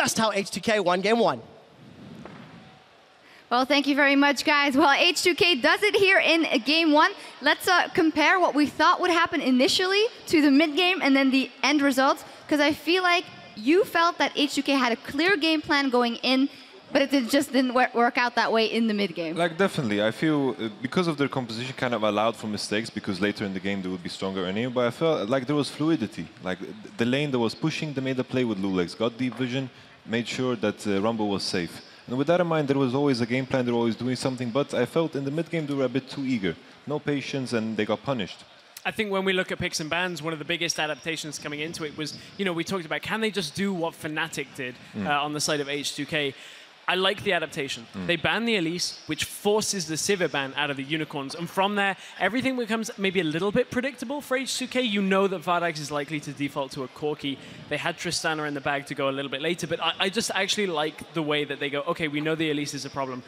just how H2K won Game 1. Well, thank you very much, guys. Well, H2K does it here in Game 1. Let's compare what we thought would happen initially to the mid-game and then the end results, because I feel like you felt that H2K had a clear game plan going in, but it just didn't work out that way in the mid-game. Like, definitely. I feel because of their composition kind of allowed for mistakes, because later in the game they would be stronger anyway, but I felt like there was fluidity. Like, the lane that was pushing, they made a play with Lulex, got deep vision, made sure that Rumble was safe. And with that in mind, there was always a game plan, they were always doing something, but I felt in the mid-game they were a bit too eager. No patience, and they got punished. I think when we look at picks and bans, one of the biggest adaptations coming into it was, you know, we talked about, can they just do what Fnatic did on the side of H2K? I like the adaptation. They ban the Elise, which forces the Sivir ban out of the Unicorns. And from there, everything becomes maybe a little bit predictable for H2K. You know that Vardax is likely to default to a Corki. They had Tristana in the bag to go a little bit later, but I just actually like the way that they go, okay, we know the Elise is a problem.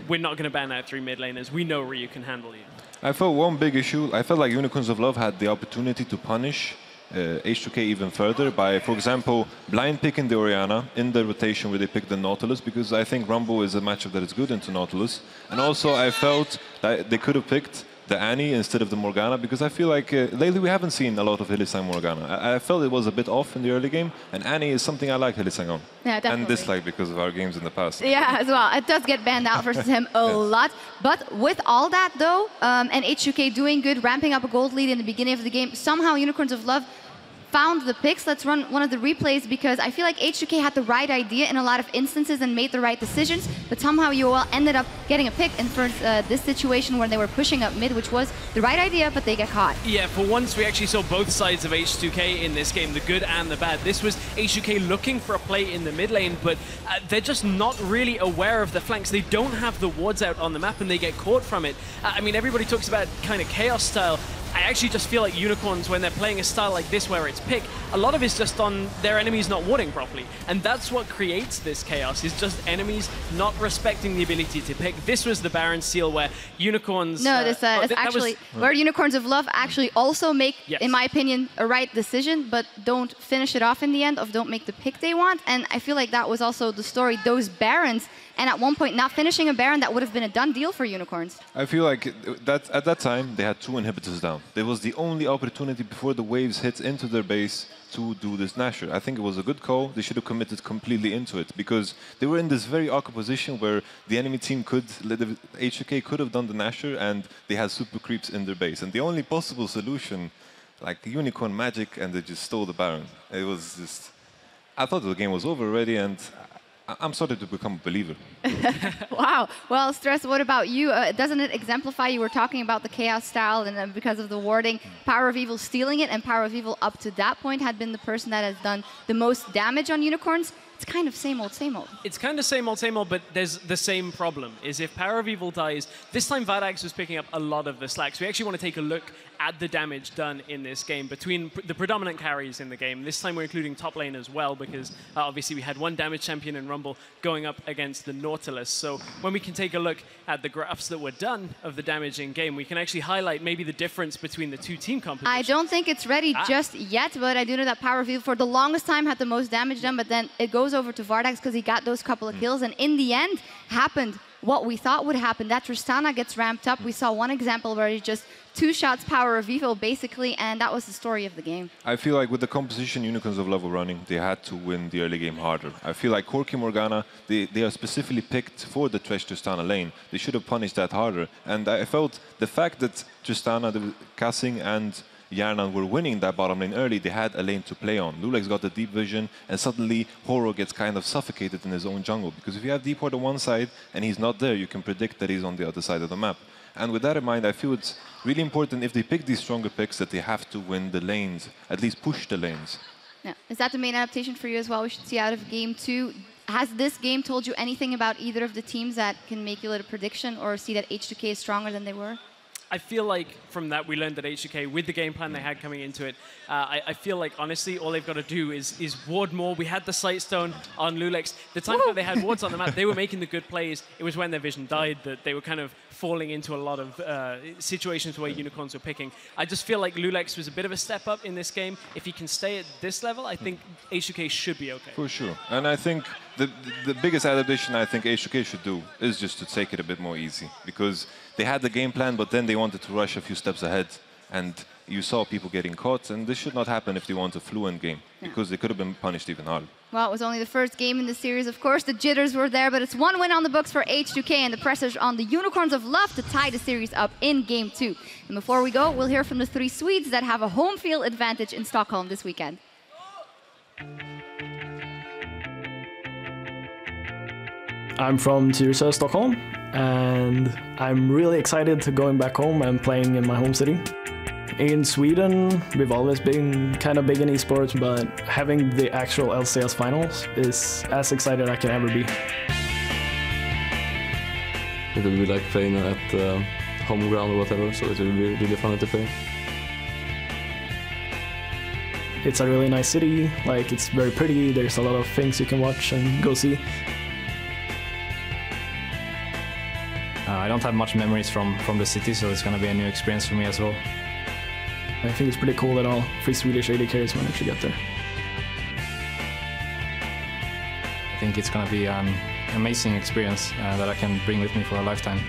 We're not going to ban out 3 mid laners. We know Ryu can handle you. I felt one big issue. I felt like Unicorns of Love had the opportunity to punish H2K even further by, for example, blind picking the Orianna in the rotation where they picked the Nautilus, because I think Rumble is a matchup that is good into Nautilus. And also I felt that they could have picked the Annie instead of the Morgana, because I feel like lately we haven't seen a lot of Hylissang Morgana. I felt it was a bit off in the early game, and Annie is something I like Hylissang on. Yeah, definitely. And dislike because of our games in the past. Yeah, as well. It does get banned out versus him a lot. But with all that, though, and H2K doing good, ramping up a gold lead in the beginning of the game, somehow Unicorns of Love found the picks. Let's run one of the replays, because I feel like H2K had the right idea in a lot of instances and made the right decisions, but somehow UOL ended up getting a pick in first this situation where they were pushing up mid, which was the right idea, but they get caught. Yeah, for once we actually saw both sides of H2K in this game, the good and the bad. This was H2K looking for a play in the mid lane, but they're just not really aware of the flanks. They don't have the wards out on the map and they get caught from it. I mean, everybody talks about kind of chaos style. I actually just feel like Unicorns, when they're playing a style like this where it's pick, a lot of it's just on their enemies not warding properly. And that's what creates this chaos, is just enemies not respecting the ability to pick. This was the Baron seal where Unicorns... No, this is actually where Unicorns of Love actually also make, in my opinion, a right decision, but don't finish it off in the end, or don't make the pick they want. And I feel like that was also the story. Those Barons, and at one point not finishing a Baron, that would have been a done deal for Unicorns. I feel like that at that time they had 2 inhibitors down. There was the only opportunity before the waves hit into their base to do this Nasher. I think it was a good call. They should have committed completely into it, because they were in this very awkward position where the enemy team could, H2K could have done the Nasher, and they had super creeps in their base. And the only possible solution, like Unicorn magic, and they just stole the Baron. It was just... I thought the game was over already, and I'm starting to become a believer. Wow. Well, Stress, what about you? Doesn't it exemplify, you were talking about the chaos style, and because of the warding, Power of Evil stealing it, and Power of Evil up to that point had been the person that has done the most damage on Unicorns. It's kind of same old, same old. It's kind of same old, but there's the same problem, is if Power of Evil dies, this time Vardax was picking up a lot of the slack. So we actually want to take a look at the damage done in this game between the predominant carries in the game. This time we're including top lane as well, because obviously we had 1 damage champion in Rumble going up against the Nautilus. So when we can take a look at the graphs that were done of the damage in game, we can actually highlight maybe the difference between the 2 team compositions. I don't think it's ready just yet, but I do know that Power of Evil for the longest time had the most damage done, but then it goes over to Vardax because he got those couple of kills, and in the end happened what we thought would happen. That Tristana gets ramped up. We saw one example where he just 2 shots Power of Evil basically, and that was the story of the game. I feel like with the composition Unicorns of Love were running, they had to win the early game harder. I feel like Corki Morgana, they are specifically picked for the Thresh Tristana lane. They should have punished that harder. And I felt the fact that Tristana, Kassing and Yarnan were winning that bottom lane early, they had a lane to play on. Lulex got the deep vision, and suddenly Horo gets kind of suffocated in his own jungle. Because if you have deep Horde on one side and he's not there, you can predict that he's on the other side of the map. And with that in mind, I feel it's really important, if they pick these stronger picks, that they have to win the lanes, at least push the lanes. Yeah. Is that the main adaptation for you as well? We should see out of Game 2. Has this game told you anything about either of the teams that can make you a little prediction, or see that H2K is stronger than they were? I feel like from that we learned that H2K, with the game plan they had coming into it, I feel like honestly all they've got to do is ward more. We had the Sightstone on Lulex. The time that they had wards on the map, they were making the good plays. It was when their vision died that they were kind of falling into a lot of situations where Unicorns were picking. I just feel like Lulex was a bit of a step up in this game. If he can stay at this level, I think H2K should be okay. For sure. And I think the biggest adaptation I think H2K should do is just to take it a bit more easy, because they had the game plan, but then they wanted to rush a few steps ahead, and you saw people getting caught, and this should not happen if they want a fluent game, because they could have been punished even harder. Well, it was only the first game in the series, of course. The jitters were there, but it's 1 win on the books for H2K, and the pressure's on the Unicorns of Love to tie the series up in Game 2. And before we go, we'll hear from the 3 Swedes that have a home field advantage in Stockholm this weekend. I'm from Tyresö, Stockholm, and I'm really excited to going back home and playing in my home city. In Sweden, we've always been kind of big in esports, but having the actual LCS finals is as excited I can ever be. It would be like playing at home ground or whatever, so it would be really fun to play. It's a really nice city, like it's very pretty, there's a lot of things you can watch and go see. I don't have much memories from the city, so it's going to be a new experience for me as well. I think it's pretty cool that all 3 Swedish AD carries managed to get there. I think it's going to be an amazing experience that I can bring with me for a lifetime.